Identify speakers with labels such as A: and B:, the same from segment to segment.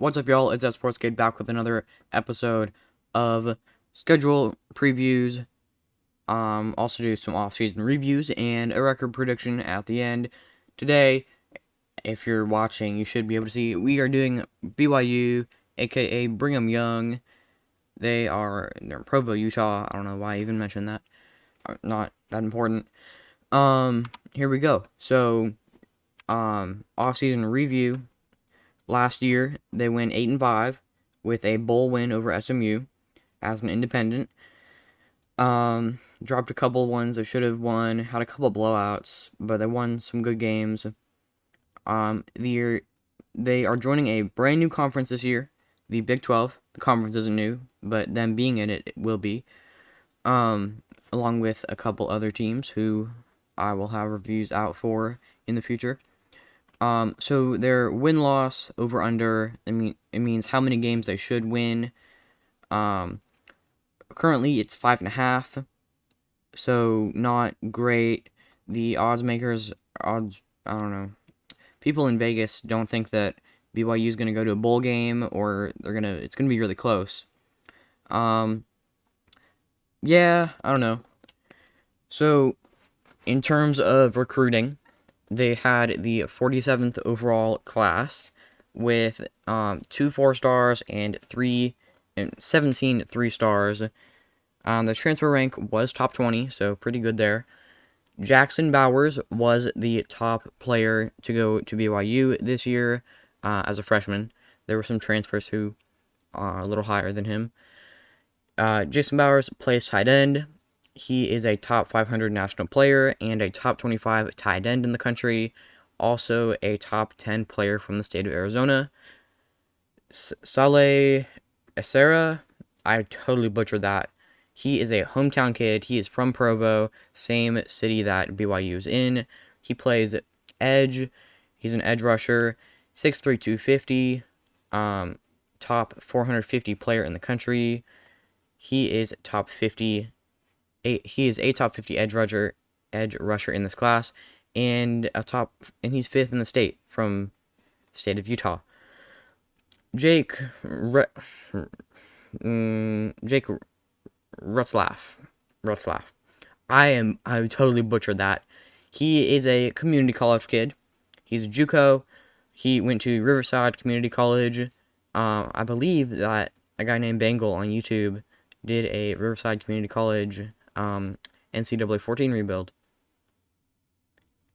A: What's up, y'all? It's that Sports Kid back with another episode of schedule previews. Also do some off-season reviews and a record prediction at the end. Today, if you're watching, you should be able to see we are doing BYU, aka Brigham Young. They're in Provo, Utah. I don't know why I even mentioned that. Not that important. Here we go. So, off-season review. Last year, they went 8-5 with a bowl win over SMU as an independent. Dropped a couple ones they should have won, had a couple blowouts, but they won some good games. They are joining a brand new conference this year, the Big 12. The conference isn't new, but them being in it will be. Along with a couple other teams who I will have reviews out for in the future. So their win-loss over under, it means how many games they should win. Currently it's 5.5, so not great. The I don't know. People in Vegas don't think that BYU is gonna go to a bowl game or it's gonna be really close. Yeah, I don't know. So in terms of recruiting, they had the 47th overall class with 2 4-stars and 17 3-stars. The transfer rank was top 20, so pretty good there. Jackson Bowers was the top player to go to BYU this year as a freshman. There were some transfers who are a little higher than him. Jason Bowers plays tight end. He is a top 500 national player and a top 25 tight end in the country. Also a top 10 player from the state of Arizona. Saleh Essera, I totally butchered that. He is a hometown kid. He is from Provo, same city that BYU is in. He plays edge. He's an edge rusher, 6'3", 250, top 450 player in the country. He is top 50. He is a top 50 edge rusher in this class, and he's 5th in the state from the state of Utah. Jake Rutzlaff. I totally butchered that. He is a community college kid. He's a JUCO. He went to Riverside Community College. I believe that a guy named Bangle on YouTube did a Riverside Community College NCAA 14 rebuild.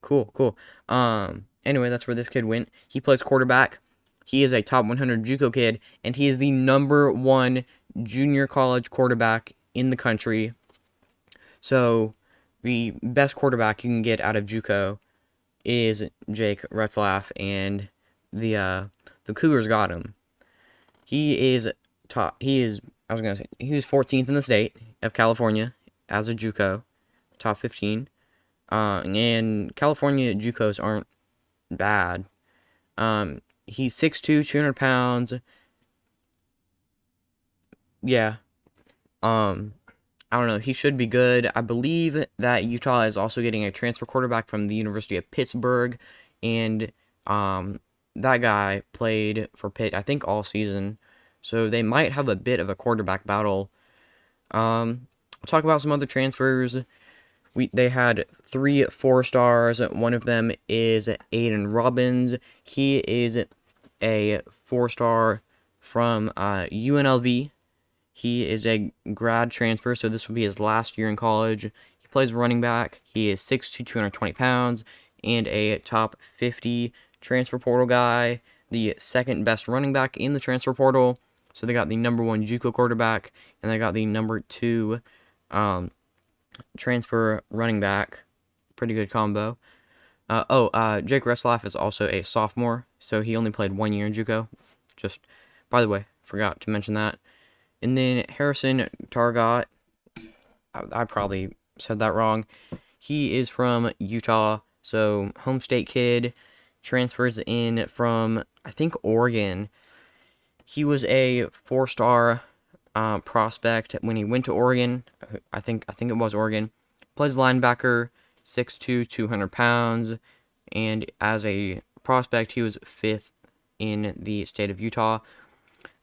A: Cool. Anyway, that's where this kid went. He plays quarterback. He is a top 100 JUCO kid, and he is the number 1 junior college quarterback in the country. So, the best quarterback you can get out of JUCO is Jake Retzlaff, and the Cougars got him. He was 14th in the state of California as a JUCO, top 15. And California JUCOs aren't bad. He's 6'2", 200 pounds. Yeah. I don't know. He should be good. I believe that Utah is also getting a transfer quarterback from the University of Pittsburgh, and that guy played for Pitt, I think, all season. So they might have a bit of a quarterback battle. We'll talk about some other transfers. They had 3 4-stars. One of them is Aiden Robbins. He is a 4-star from UNLV. He is a grad transfer, so this will be his last year in college. He plays running back. He is 6'2", 220 pounds, and a top 50 transfer portal guy, the second best running back in the transfer portal. So they got the number 1 JUCO quarterback, and they got the number 2 transfer running back. Pretty good combo. Jake Retzlaff is also a sophomore, so he only played 1 year in JUCO. Just, by the way, forgot to mention that. And then Harrison Targott, I probably said that wrong. He is from Utah, so home state kid, transfers in from, I think, Oregon. He was a 4-star prospect when he went to Oregon. I think it was Oregon. Plays linebacker, 6'2", 200 pounds, and as a prospect, he was 5th in the state of Utah.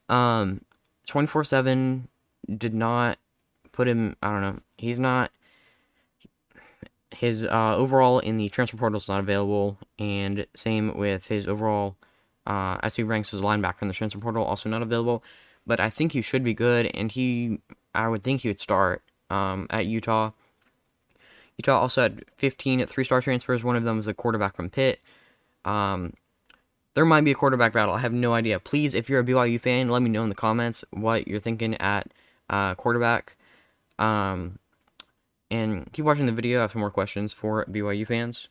A: 24/7 did not put him. I don't know. He's not. His overall in the transfer portal is not available, and same with his overall. As he ranks as a linebacker in the transfer portal, also not available. But I think he should be good, and I would think he would start at Utah. Utah also had 15 3-star transfers. One of them was a quarterback from Pitt. There might be a quarterback battle. I have no idea. Please, if you're a BYU fan, let me know in the comments what you're thinking at quarterback. And keep watching the video. I have some more questions for BYU fans.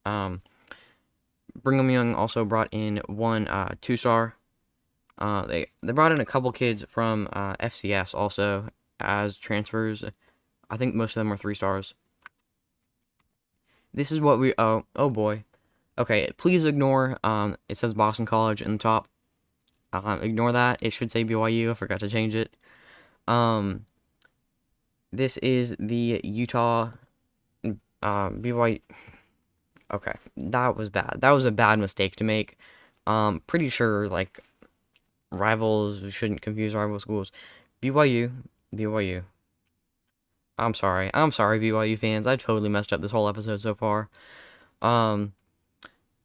A: Brigham Young also brought in one 2-star. They brought in a couple kids from FCS also as transfers. I think most of them are 3 stars. This is what we oh boy. Okay, please ignore it says Boston College in the top. Ignore that. It should say BYU. I forgot to change it. This is the Utah BYU. Okay, that was bad. That was a bad mistake to make. Pretty sure like rivals, we shouldn't confuse rival schools. BYU. I'm sorry, BYU fans. I totally messed up this whole episode so far.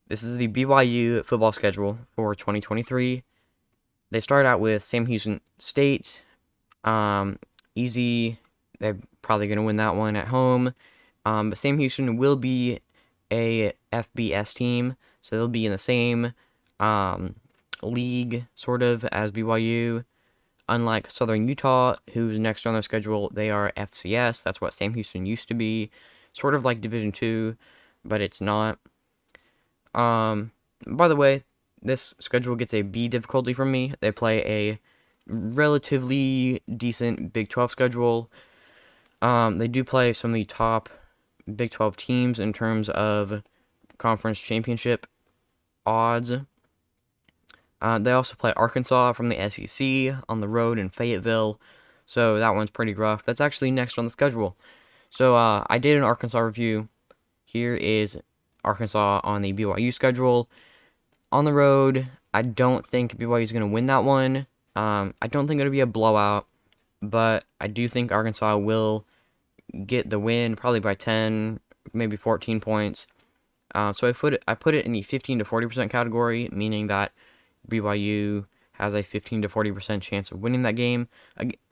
A: This is the BYU football schedule for 2023. They start out with Sam Houston State. Easy. They're probably going to win that one at home. But Sam Houston will be a FBS team, so they'll be in the same league, sort of, as BYU. Unlike Southern Utah, who's next on their schedule, they are FCS. That's what Sam Houston used to be. Sort of like Division II, but it's not. By the way, this schedule gets a B difficulty from me. They play a relatively decent Big 12 schedule. They do play some of the top Big 12 teams in terms of conference championship odds. They also play Arkansas from the SEC on the road in Fayetteville, so that one's pretty rough. That's actually next on the schedule. So I did an Arkansas review. Here is Arkansas on the BYU schedule. On the road, I don't think BYU is going to win that one. I don't think it'll be a blowout, but I do think Arkansas will get the win, probably by 10, maybe 14 points. So I put it in the 15 to 40% category, meaning that BYU has a 15 to 40% chance of winning that game.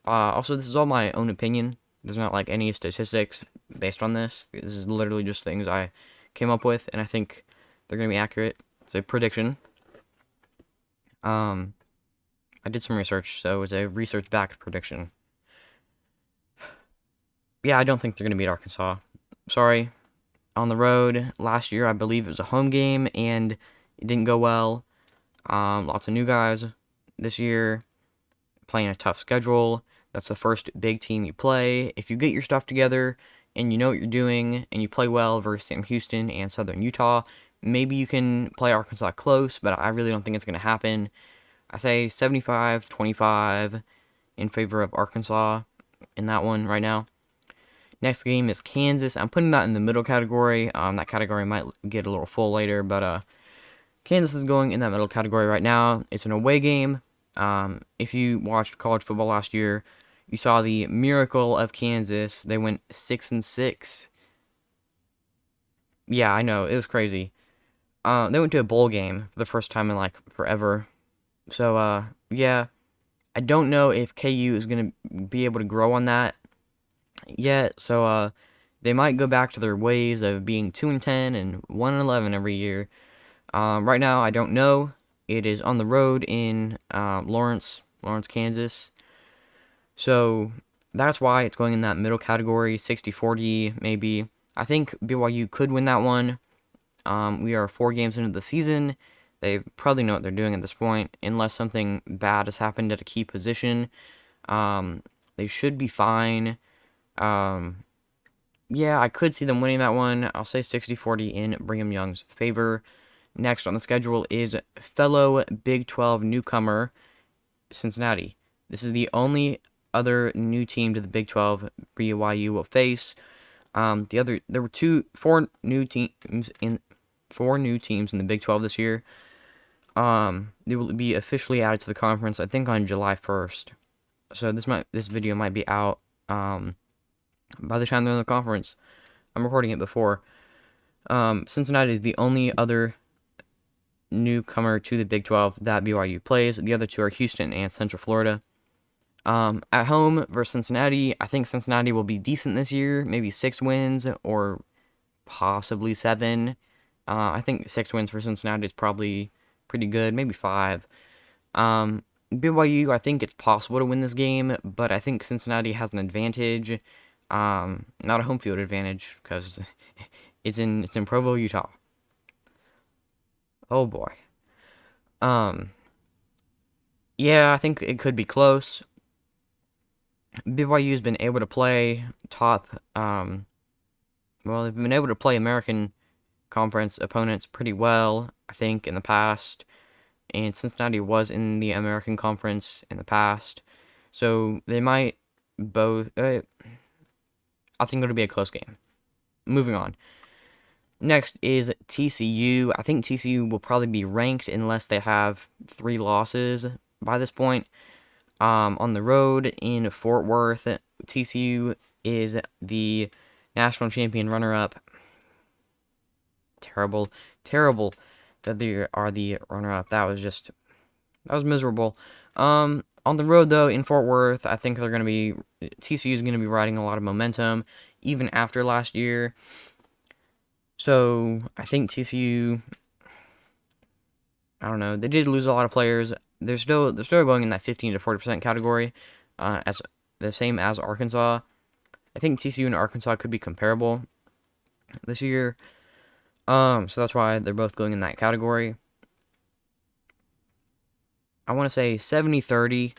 A: Also, this is all my own opinion. There's not like any statistics based on this. This is literally just things I came up with, and I think they're going to be accurate. It's a prediction. I did some research, so it's a research-backed prediction. Yeah, I don't think they're going to beat Arkansas. Sorry. On the road, last year, I believe it was a home game, and it didn't go well. Lots of new guys this year, playing a tough schedule. That's the first big team you play. If you get your stuff together and you know what you're doing and you play well versus Sam Houston and Southern Utah, maybe you can play Arkansas close, but I really don't think it's going to happen. I say 75-25 in favor of Arkansas in that one right now. Next game is Kansas. I'm putting that in the middle category. That category might get a little full later, but Kansas is going in that middle category right now. It's an away game. If you watched college football last year, you saw the miracle of Kansas. They went 6-6. Yeah, I know, it was crazy. They went to a bowl game for the first time in like forever. So yeah, I don't know if KU is gonna be able to grow on that yet. So they might go back to their ways of being 2-10 and 1-11 every year. Right now, I don't know. It is on the road in Lawrence, Kansas. So that's why it's going in that middle category, 60-40 maybe. I think BYU could win that one. We are 4 games into the season. They probably know what they're doing at this point, unless something bad has happened at a key position. They should be fine. Yeah, I could see them winning that one. I'll say 60-40 in Brigham Young's favor. Next on the schedule is fellow Big 12 newcomer, Cincinnati. This is the only other new team to the Big 12 BYU will face. There were four new teams in the Big 12 this year. They will be officially added to the conference, I think, on July 1st. So this video might be out by the time they're in the conference. I'm recording it before. Cincinnati is the only other newcomer to the Big 12 that BYU plays. The other two are Houston and Central Florida. At home versus Cincinnati, I think Cincinnati will be decent this year, maybe 6 wins or possibly 7. I think 6 wins for Cincinnati is probably pretty good, maybe 5. BYU, I think it's possible to win this game, but I think Cincinnati has an advantage. Not a home field advantage because it's in Provo, Utah. Oh boy. Yeah, I think it could be close. BYU's been able to play top. Well, they've been able to play American Conference opponents pretty well, I think, in the past. And Cincinnati was in the American Conference in the past. So they might both. I think it'll be a close game. Moving on. Next is TCU. I think TCU will probably be ranked unless they have 3 losses by this point. On the road in Fort Worth, TCU is the national champion runner-up. Terrible that they are the runner-up. That was miserable. On the road though in Fort Worth, I think TCU is gonna be riding a lot of momentum even after last year. So I think TCU. I don't know. They did lose a lot of players. They're still going in that 15 to 40% category, as the same as Arkansas. I think TCU and Arkansas could be comparable this year. So that's why they're both going in that category. I want to say 70-30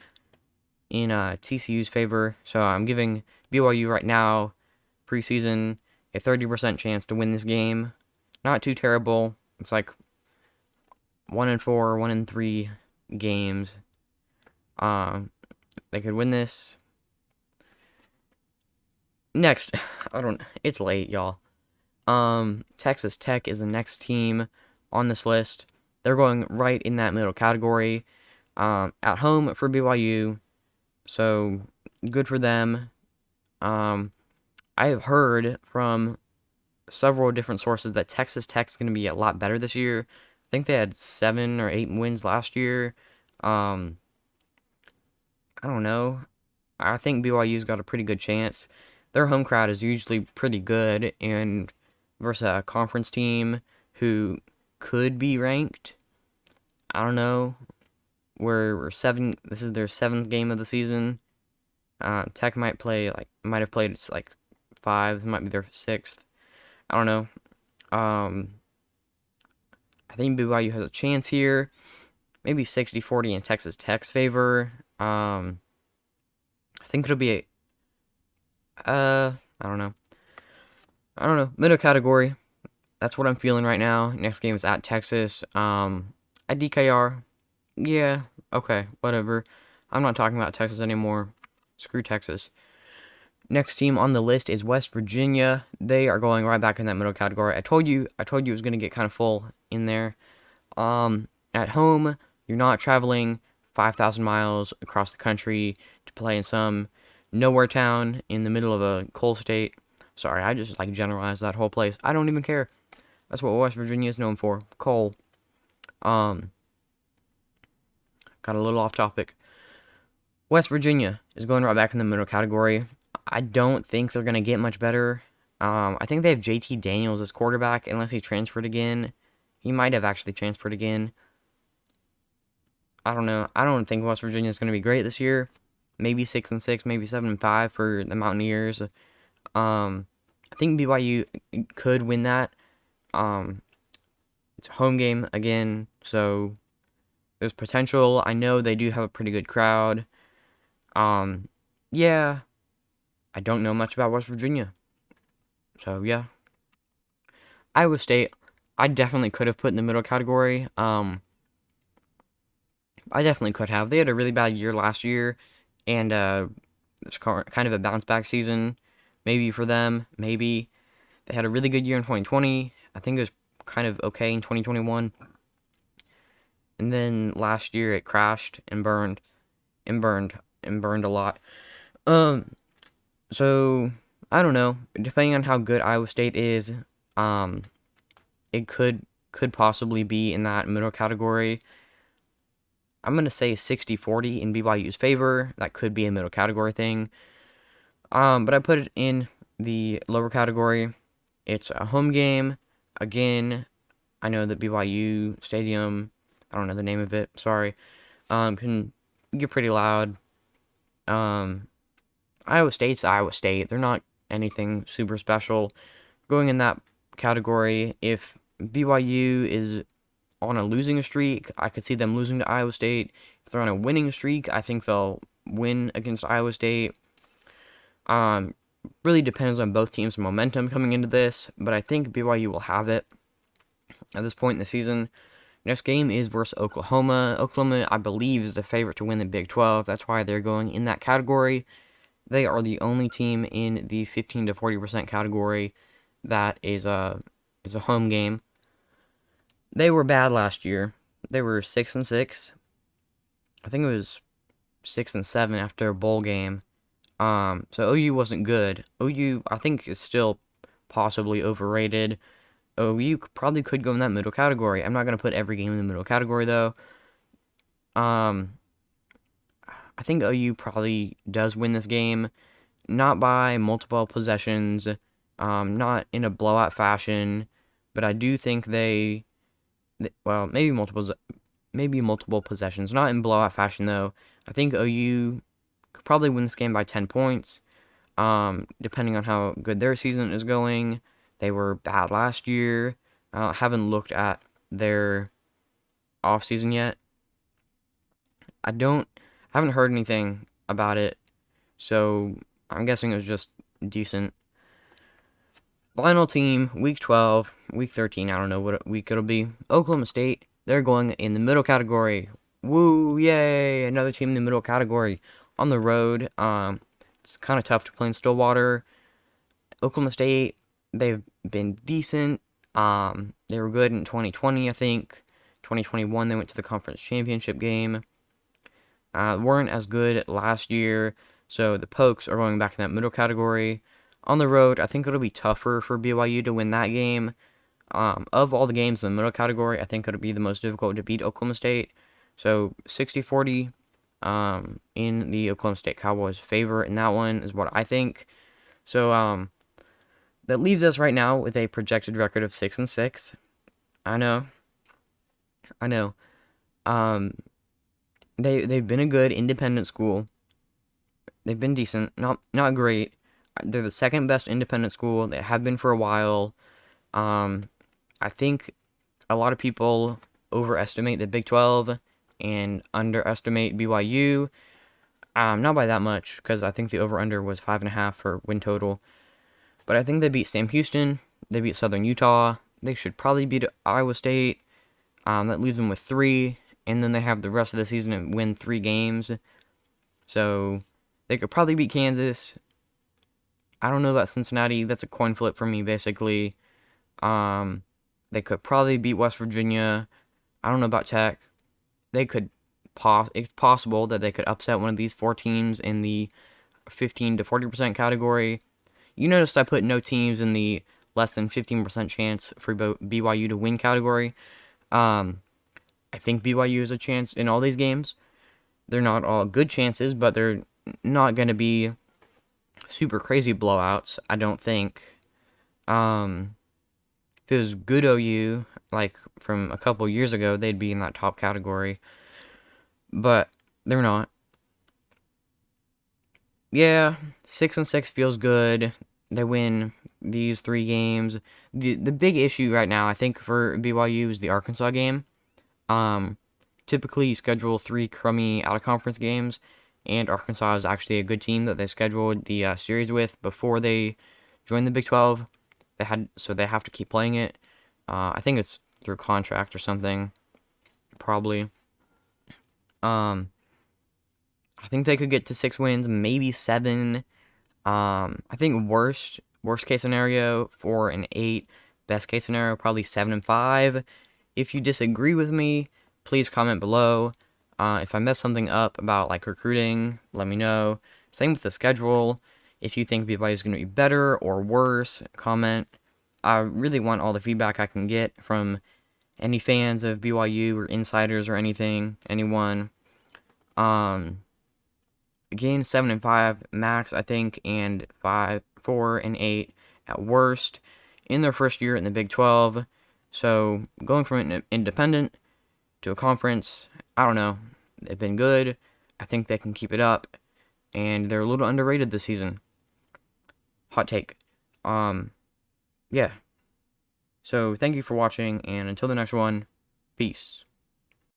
A: in TCU's favor. So I'm giving BYU right now, preseason, a 30% chance to win this game. Not too terrible. It's like 1-4, 1-3 games. They could win this. Next, it's late, y'all. Texas Tech is the next team on this list. They're going right in that middle category. At home for BYU, so good for them. I have heard from several different sources that Texas Tech's going to be a lot better this year. I think they had 7 or 8 wins last year. I don't know. I think BYU's got a pretty good chance. Their home crowd is usually pretty good, and versus a conference team who could be ranked. I don't know. We're 7. This is their 7th game of the season. Tech might have played like 5. This might be their 6th. I don't know. I think BYU has a chance here. Maybe 60-40 in Texas Tech's favor. I think it'll be I don't know. Middle category. That's what I'm feeling right now. Next game is at Texas. At DKR. Yeah, okay, whatever. I'm not talking about Texas anymore. Screw Texas. Next team on the list is West Virginia. They are going right back in that middle category. I told you it was going to get kind of full in there. At home, you're not traveling 5,000 miles across the country to play in some nowhere town in the middle of a coal state. Sorry, I just generalized that whole place. I don't even care. That's what West Virginia is known for. Coal. Got a little off topic. West Virginia is going right back in the middle category. I don't think they're going to get much better. I think they have JT Daniels as quarterback, unless he transferred again. He might have actually transferred again. I don't know. I don't think West Virginia is going to be great this year. Maybe 6-6, maybe 7-5 for the Mountaineers. I think BYU could win that. It's a home game again, so there's potential. I know they do have a pretty good crowd. Yeah. I don't know much about West Virginia. So, yeah. Iowa State, I definitely could have put in the middle category. I definitely could have. They had a really bad year last year, and it's kind of a bounce back season, maybe for them. Maybe they had a really good year in 2020. I think it was kind of okay in 2021. and then last year it crashed and burned and burned and burned a lot. Um, so I don't know. Depending on how good Iowa State is, um, it could possibly be in that middle category. I'm gonna say 60-40 in BYU's favor. That could be a middle category thing. But I put it in the lower category. It's a home game. Again, I know that BYU Stadium, I don't know the name of it, sorry, can get pretty loud. Um, Iowa State's Iowa State. They're not anything super special. Going in that category, if BYU is on a losing streak, I could see them losing to Iowa State. If they're on a winning streak, I think they'll win against Iowa State. Um, really depends on both teams' momentum coming into this, but I think BYU will have it at this point in the season. Next game is versus Oklahoma. Oklahoma, I believe, is the favorite to win the Big 12. That's why they're going in that category. They are the only team in the 15 to 40% category that is a home game. They were bad last year. They were 6-6. I think it was 6-7 after a bowl game. So OU wasn't good. OU, I think, is still possibly overrated. OU probably could go in that middle category. I'm not gonna put every game in the middle category though. Um, I think OU probably does win this game, not by multiple possessions, not in a blowout fashion, but I do think well, maybe multiple possessions, not in blowout fashion though. I think OU could probably win this game by 10 points, depending on how good their season is going. They were bad last year. Haven't looked at their offseason yet. Haven't heard anything about it, so I'm guessing it was just decent. Final team, week 12, week 13, I don't know what week it'll be. Oklahoma State, they're going in the middle category. Woo, yay, another team in the middle category on the road. It's kind of tough to play in Stillwater. Oklahoma State, they've been decent. They were good in 2020, I think. 2021, they went to the conference championship game. Weren't as good last year, so the Pokes are going back in that middle category. On the road, I think it'll be tougher for BYU to win that game. Of all the games in the middle category, I think it'll be the most difficult to beat Oklahoma State. So 60-40 in the Oklahoma State Cowboys' favor in that one is what I think. So that leaves us right now with a projected record of 6-6. I know. They've been a good independent school. They've been decent, not great. They're the second best independent school. They have been for a while. I think a lot of people overestimate the Big 12 and underestimate BYU. Not by that much, because I think the over-under was 5.5 for win total. But I think they beat Sam Houston. They beat Southern Utah. They should probably beat Iowa State. That leaves them with 3. And then they have the rest of the season and win 3 games. So they could probably beat Kansas. I don't know about Cincinnati. That's a coin flip for me, basically. They could probably beat West Virginia. I don't know about Tech. It's possible that they could upset one of these 4 teams in the 15 to 40% category. You noticed I put no teams in the less than 15% chance for BYU to win category. I think BYU has a chance in all these games. They're not all good chances, but they're not going to be super crazy blowouts, I don't think. If it was good OU, like from a couple years ago, they'd be in that top category. But they're not. Yeah, 6-6 feels good. They win these 3 games. The big issue right now, I think, for BYU is the Arkansas game. Typically you schedule 3 crummy out-of-conference games, and Arkansas is actually a good team that they scheduled the series with before they joined the Big 12. So they have to keep playing it. I think it's through contract or something, probably. I think they could get to 6 wins, maybe 7. I think worst case scenario 4-8. Best case scenario probably 7-5. If you disagree with me, please comment below. If I messed something up about like recruiting, let me know. Same with the schedule. If you think BYU is going to be better or worse, comment. I really want all the feedback I can get from any fans of BYU or insiders or anyone. Again, 7-5 max, I think, and 4-8 at worst in their first year in the Big 12. So going from an independent to a conference, I don't know. They've been good. I think they can keep it up, and they're a little underrated this season. Hot take. Yeah. So thank you for watching, and until the next one, peace.